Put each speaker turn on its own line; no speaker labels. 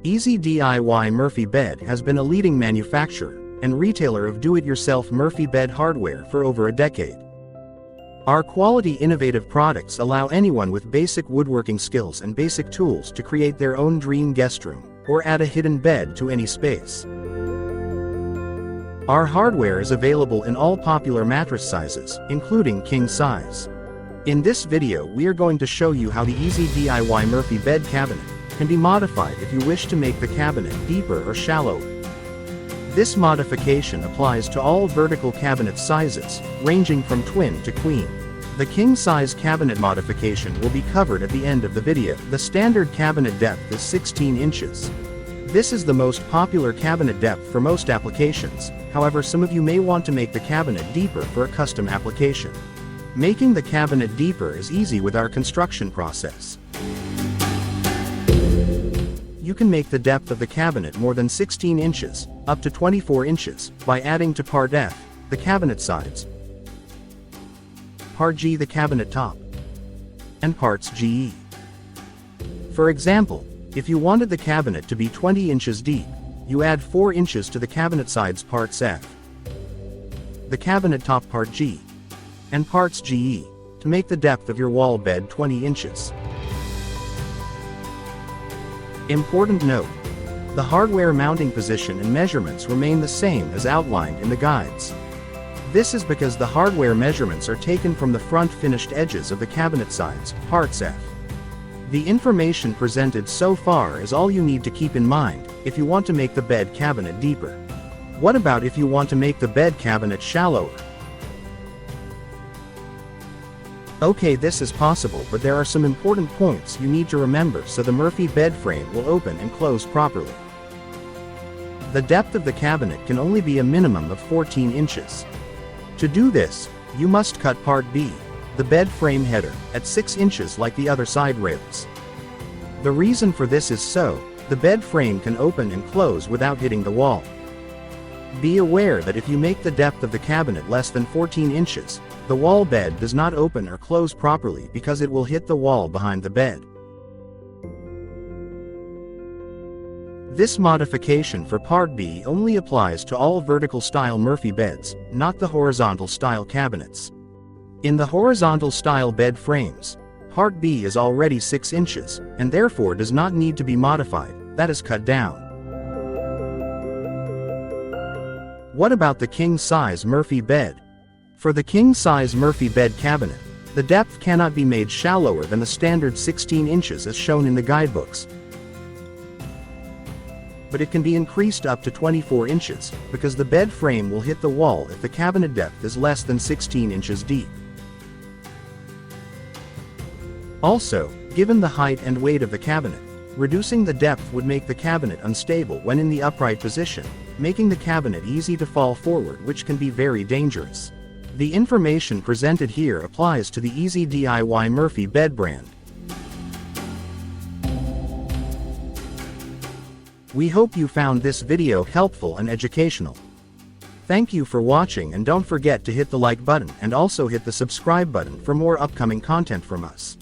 Easy DIY Murphy Bed has been a leading manufacturer and retailer of do-it-yourself Murphy bed hardware for over a decade. Our quality innovative products allow anyone with basic woodworking skills and basic tools to create their own dream guest room, or add a hidden bed to any space. Our hardware is available in all popular mattress sizes, including king size. In this video we are going to show you how the Easy DIY Murphy bed cabinet can be modified if you wish to make the cabinet deeper or shallower. This modification applies to all vertical cabinet sizes, ranging from twin to queen. The king size cabinet modification will be covered at the end of the video. The standard cabinet depth is 16 inches. This is the most popular cabinet depth for most applications, however some of you may want to make the cabinet deeper for a custom application. Making the cabinet deeper is easy with our construction process. You can make the depth of the cabinet more than 16 inches, up to 24 inches, by adding to Part F, the cabinet sides, Part G the cabinet top, and Parts GE. For example, if you wanted the cabinet to be 20 inches deep, you add 4 inches to the cabinet sides Parts F, the cabinet top Part G, and Parts GE, to make the depth of your wall bed 20 inches. Important note: the hardware mounting position and measurements remain the same as outlined in the guides. This is because the hardware measurements are taken from the front finished edges of the cabinet sides, Parts F. The information presented so far is all you need to keep in mind if you want to make the bed cabinet deeper. What about if you want to make the bed cabinet shallower? Okay, this is possible, but there are some important points you need to remember so the Murphy bed frame will open and close properly. The depth of the cabinet can only be a minimum of 14 inches. To do this, you must cut Part B, the bed frame header, at 6 inches like the other side rails. The reason for this is so the bed frame can open and close without hitting the wall. Be aware that if you make the depth of the cabinet less than 14 inches, the wall bed does not open or close properly because it will hit the wall behind the bed. This modification for Part B only applies to all vertical style Murphy beds, not the horizontal style cabinets. In the horizontal style bed frames, Part B is already 6 inches, and therefore does not need to be modified, that is cut down. What about the king size Murphy bed? For the king size Murphy bed cabinet, the depth cannot be made shallower than the standard 16 inches as shown in the guidebooks. But it can be increased up to 24 inches, because the bed frame will hit the wall if the cabinet depth is less than 16 inches deep. Also, given the height and weight of the cabinet, reducing the depth would make the cabinet unstable when in the upright position, making the cabinet easy to fall forward, which can be very dangerous. The information presented here applies to the Easy DIY Murphy bed brand. We hope you found this video helpful and educational. Thank you for watching, and don't forget to hit the like button and also hit the subscribe button for more upcoming content from us.